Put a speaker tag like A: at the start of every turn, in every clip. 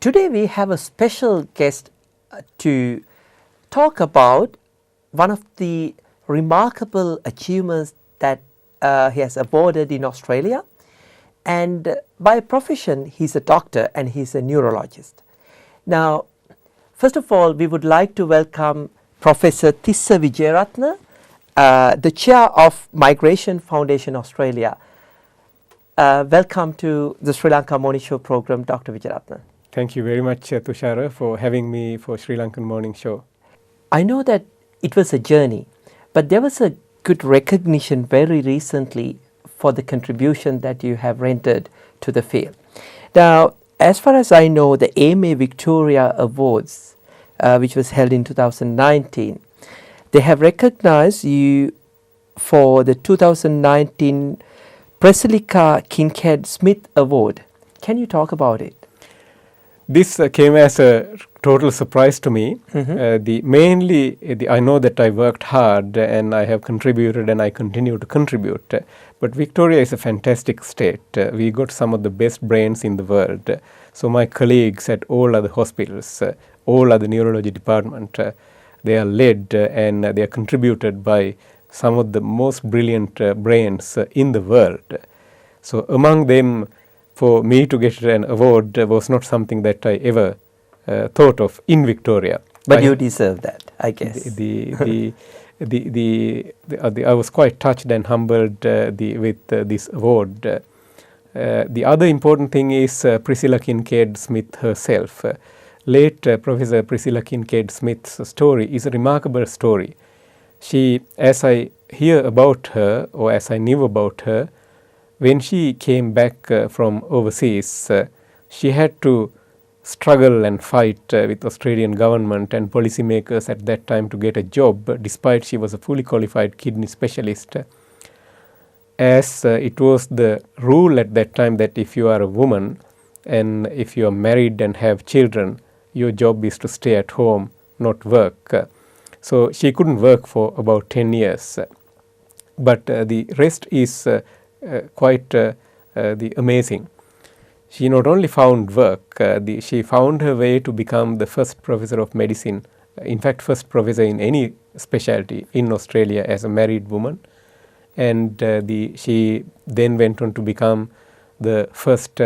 A: Today we have a special guest to talk about one of the remarkable achievements that he has awarded in Australia, and by profession he's a doctor and he's a neurologist. Now, first of all, we would like to welcome Professor Tissa Wijeratne, the chair of Migration Foundation Australia. Welcome to the Sri Lanka Morning Show program, Dr. Wijeratne.
B: Thank you very much, Tushara, for having me for Sri Lankan Morning Show.
A: I know that it was a journey, but there was a good recognition very recently for the contribution that you have rendered to the field. Now, as far as I know, the AMA Victoria Awards, which was held in 2019, they have recognized you for the 2019 Priscilla Kincaid Smith Award. Can you talk about it?
B: This came as a total surprise to me. I know that I worked hard and I have contributed and I continue to contribute. But Victoria is a fantastic state. We got some of the best brains in the world. So my colleagues at all other hospitals, all other neurology department, they are led and they are contributed by some of the most brilliant brains in the world. So among them, for me to get an award was not something that I ever thought of in Victoria.
A: But you deserve that, I guess.
B: I was quite touched and humbled with this award. The other important thing is Priscilla Kincaid Smith herself. Late Professor Priscilla Kincaid Smith's story is a remarkable story. She, as I hear about her, or as I knew about her, when she came back from overseas, she had to struggle and fight with Australian government and policymakers at that time to get a job, despite she was a fully qualified kidney specialist. As it was the rule at that time that if you are a woman and if you are married and have children, your job is to stay at home, not work. So she couldn't work for about 10 years. But the rest is quite amazing. She not only found work, she found her way to become the first professor of medicine, in fact first professor in any specialty in Australia as a married woman. And she then went on to become the first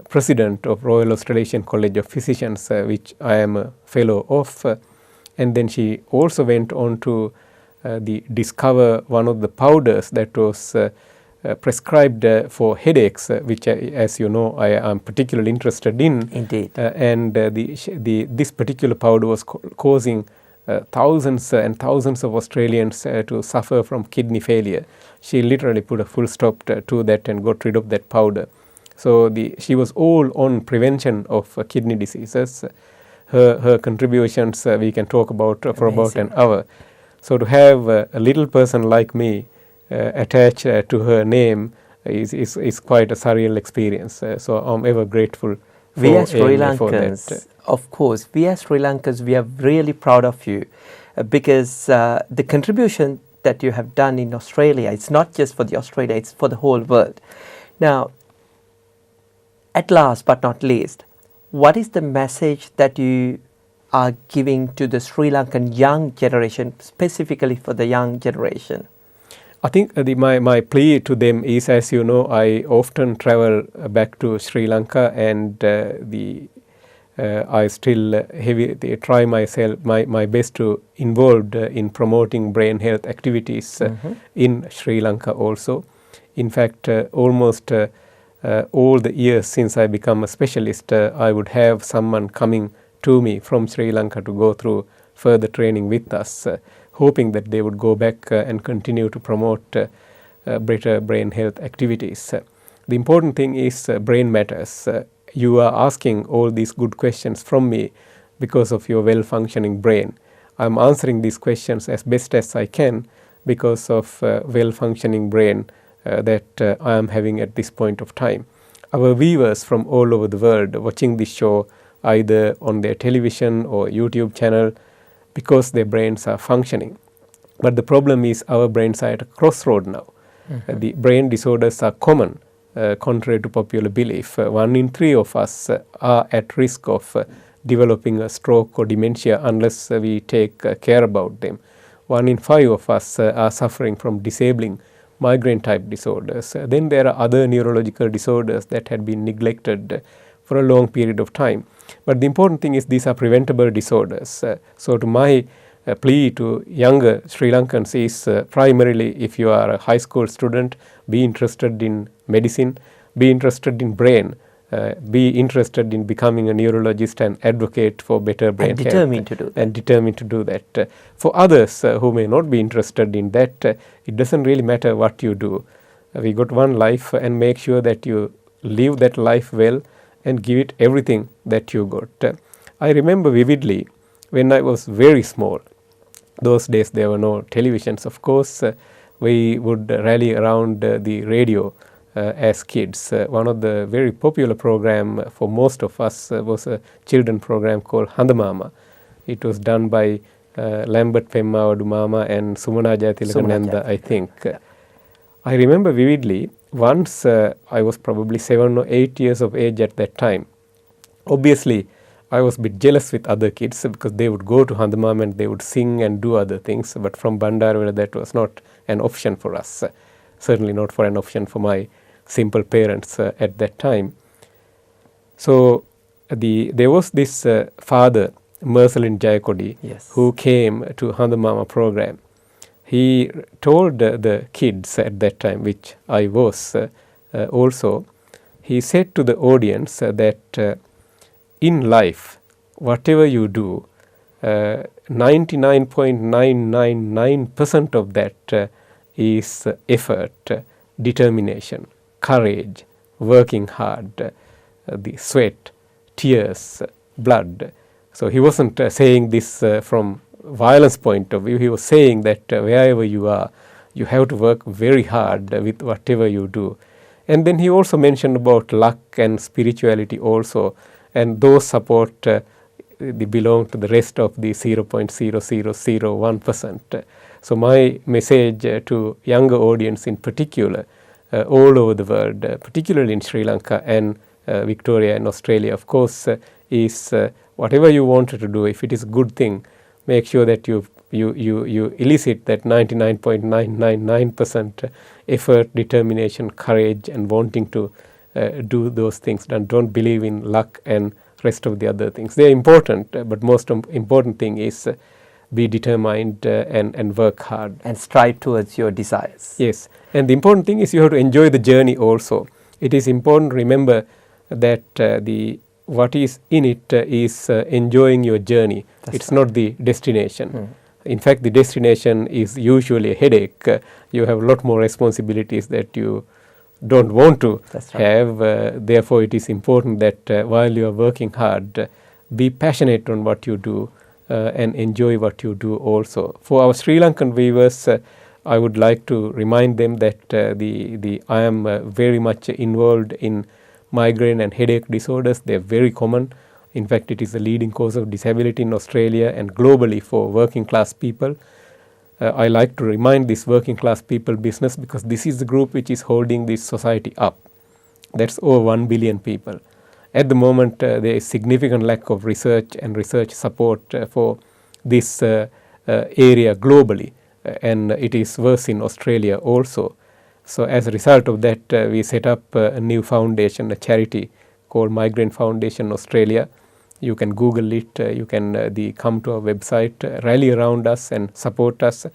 B: president of Royal Australasian College of Physicians, which I am a fellow of. And then she also went on to discover one of the powders that was prescribed for headaches, which, as you know, I am particularly interested in.
A: Indeed.
B: This particular powder was causing thousands and thousands of Australians to suffer from kidney failure. She literally put a full stop to that and got rid of that powder. So she was all on prevention of kidney diseases. Her contributions we can talk about for about an hour. So to have a little person like me attached to her name is quite a surreal experience. So I'm ever grateful for
A: we as Sri Lankans,
B: for that.
A: Of course, we as Sri Lankans, we are really proud of you because the contribution that you have done in Australia, it's not just for the Australia, it's for the whole world. Now, at last but not least, what is the message that you are giving to the Sri Lankan young generation, specifically for the young generation?
B: I think my plea to them is, as you know, I often travel back to Sri Lanka and I still try my best to involved in promoting brain health activities in Sri Lanka also. In fact, almost all the years since I become a specialist, I would have someone coming to me from Sri Lanka to go through further training with us, hoping that they would go back and continue to promote better brain health activities. The important thing is brain matters. You are asking all these good questions from me because of your well-functioning brain. I am answering these questions as best as I can because of well-functioning brain that I am having at this point of time. Our viewers from all over the world watching this show either on their television or YouTube channel because their brains are functioning. But the problem is our brains are at a crossroad now. The brain disorders are common. contrary to popular belief. 1 in 3 of us are at risk of developing a stroke or dementia unless we take care about them. 1 in 5 of us are suffering from disabling migraine type disorders. Then there are other neurological disorders that had been neglected for a long period of time. But the important thing is these are preventable disorders. So to my plea to younger Sri Lankans is primarily, if you are a high school student, be interested in medicine, be interested in brain, be interested in becoming a neurologist and advocate for better brain
A: and
B: health.
A: Determined to do that.
B: For others who may not be interested in that, it doesn't really matter what you do. We got one life, and make sure that you live that life well and give it everything that you got. I remember vividly when I was very small. Those days there were no televisions, of course. We would rally around the radio as kids. One of the very popular program for most of us was a children program called Handamama. It was done by Lambert Pemma Mama and Sumana Jayatilakananda, I think.
A: Yeah.
B: I remember vividly, once I was probably 7 or 8 years of age at that time. Obviously, I was a bit jealous with other kids because they would go to Handamam and they would sing and do other things. But from Bandarwala, that was not an option for us. Certainly not for an option for my simple parents at that time. So there was this father, Mersalin Jayakodi,
A: Yes.
B: who came to Handamama program. He told the kids at that time, which I was also, he said to the audience that in life, whatever you do, 99.999% of that is effort, determination, courage, working hard, the sweat, tears, blood. So he wasn't saying this from violence point of view. He was saying that wherever you are, you have to work very hard with whatever you do. And then he also mentioned about luck and spirituality also, and those support they belong to the rest of the 0.0001%. So my message to younger audience in particular, all over the world, particularly in Sri Lanka and Victoria and Australia, of course, is whatever you want to do, if it is a good thing, make sure that you elicit that 99.999% effort, determination, courage, and wanting to do those things. And don't believe in luck and rest of the other things. They are important, but most important thing is be determined and work hard.
A: And strive towards your desires.
B: Yes, and the important thing is you have to enjoy the journey also. It is important to remember that what is in it is enjoying your journey. It's not the destination. In fact, the destination is usually a headache. You have a lot more responsibilities that you don't want to have. Therefore, it is important that while you are working hard, be passionate on what you do and enjoy what you do also. For our Sri Lankan viewers, I would like to remind them that I am very much involved in migraine and headache disorders. They are very common. In fact, it is the leading cause of disability in Australia and globally for working class people. I like to remind this working class people business because this is the group which is holding this society up. That's over 1 billion people. At the moment, there is significant lack of research and research support for this area globally, and it is worse in Australia also. So as a result of that, we set up a new foundation, a charity called Migraine Foundation Australia. You can Google it, you can come to our website, rally around us and support us.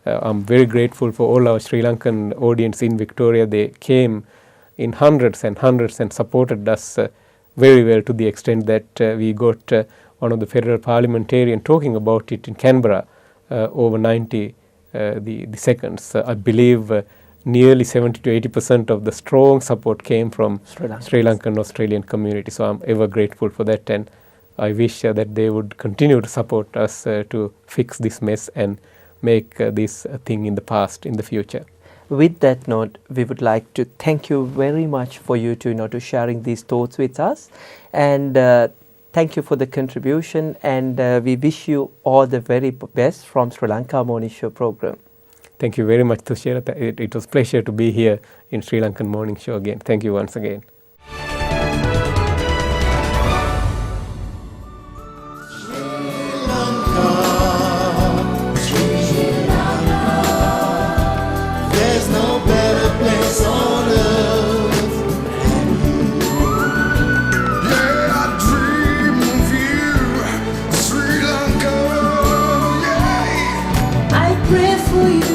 B: I'm very grateful for all our Sri Lankan audience in Victoria. They came in hundreds and hundreds and supported us very well, to the extent that we got one of the federal parliamentarian talking about it in Canberra over 90 the seconds. I believe nearly 70 to 80% of the strong support came from Sri Lankan Australian community. So I'm ever grateful for that, and I wish that they would continue to support us to fix this mess and make this a thing in the past, in the future.
A: With that note, we would like to thank you very much for you to sharing these thoughts with us, and thank you for the contribution, and we wish you all the very best from Sri Lanka Morning Show program.
B: Thank you very much, Tushara. It was a pleasure to be here in Sri Lankan Morning Show again. Thank you once again.
C: There's no better place on earth than you. Yeah, I dream of you, Sri Lanka. Yeah, I pray for you.